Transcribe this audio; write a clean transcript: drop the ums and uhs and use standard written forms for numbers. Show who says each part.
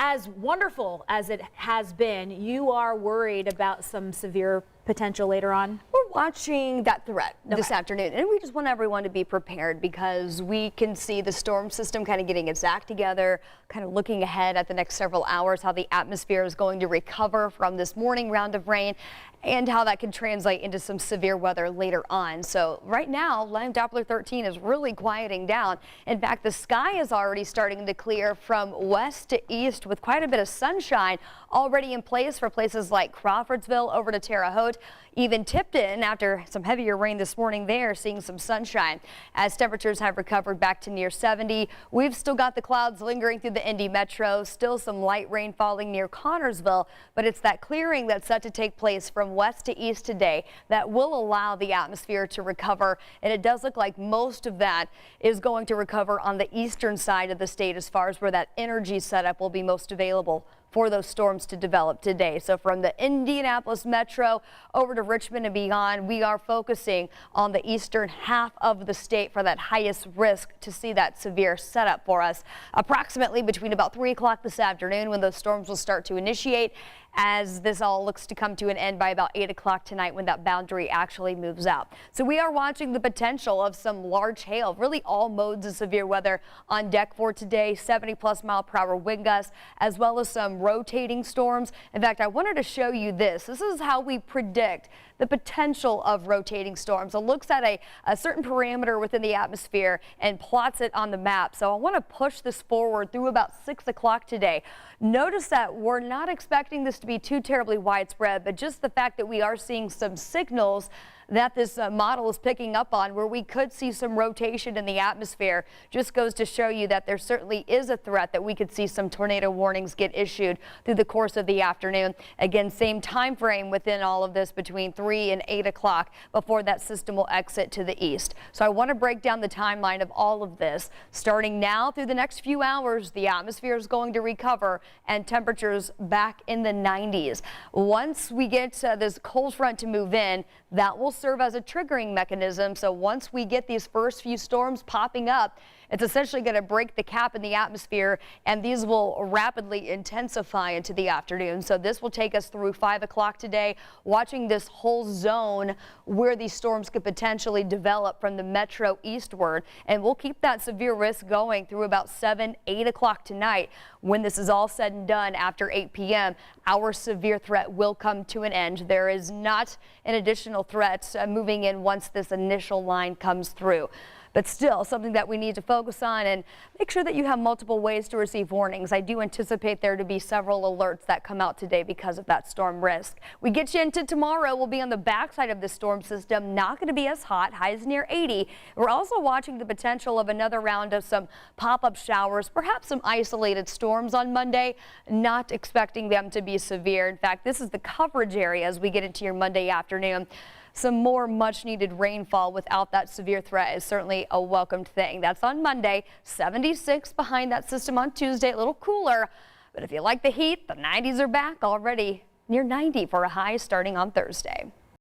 Speaker 1: as wonderful as it has been, you are worried about some severe potential later on?
Speaker 2: We're watching that threat this afternoon, and we just want everyone to be prepared because we can see the storm system kind of getting its act together, kind of looking ahead at the next several hours, how the atmosphere is going to recover from this morning round of rain and how that can translate into some severe weather later on. So right now, Doppler 13 is really quieting down. In fact, the sky is already starting to clear from west to east with quite a bit of sunshine already in place for places like Crawfordsville over to Terre Haute. Even Tipton, after some heavier rain this morning there, seeing some sunshine. As temperatures have recovered back to near 70, we've still got the clouds lingering through the Indy Metro, still some light rain falling near Connorsville, but it's that clearing that's set to take place from west to east today that will allow the atmosphere to recover, and it does look like most of that is going to recover on the eastern side of the state as far as where that energy setup will be most available for those storms to develop today. So from the Indianapolis Metro over to Richmond and beyond, we are focusing on the eastern half of the state for that highest risk to see that severe setup for us. Approximately between about 3 o'clock this afternoon when those storms will start to initiate, as this all looks to come to an end by about 8 o'clock tonight when that boundary actually moves out. So we are watching the potential of some large hail, really all modes of severe weather on deck for today, 70+ mile-per-hour wind gusts, as well as some rotating storms. In fact, I wanted to show you this. This is how we predict the potential of rotating storms. It looks at a certain parameter within the atmosphere and plots it on the map. So I want to push this forward through about 6 o'clock today. Notice that we're not expecting this to be too terribly widespread, but just the fact that we are seeing some signals that this model is picking up on where we could see some rotation in the atmosphere just goes to show you that there certainly is a threat that we could see some tornado warnings get issued through the course of the afternoon. Again, same time frame within all of this between 3 and 8 o'clock before that system will exit to the east. So I want to break down the timeline of all of this. Starting now through the next few hours, the atmosphere is going to recover and temperatures back in the 90s. Once we get this cold front to move in, that will serve as a triggering mechanism. So once we get these first few storms popping up, it's essentially going to break the cap in the atmosphere, and these will rapidly intensify into the afternoon. So this will take us through 5 o'clock today, watching this whole zone where these storms could potentially develop from the metro eastward. And we'll keep that severe risk going through about 7, 8 o'clock tonight. When this is all said and done after 8 p.m., our severe threat will come to an end. There is not an additional threat moving in once this initial line comes through. But still something that we need to focus on and make sure that you have multiple ways to receive warnings. I do anticipate there to be several alerts that come out today because of that storm risk. We get you into tomorrow. We'll be on the backside of the storm system. Not going to be as hot. Highs near 80. We're also watching the potential of another round of some pop-up showers, perhaps some isolated storms on Monday. Not expecting them to be severe. In fact, this is the coverage area as we get into your Monday afternoon. Some more much-needed rainfall without that severe threat is certainly a welcomed thing. That's on Monday. 76 behind that system on Tuesday, a little cooler. But if you like the heat, the 90s are back already near 90 for a high starting on Thursday.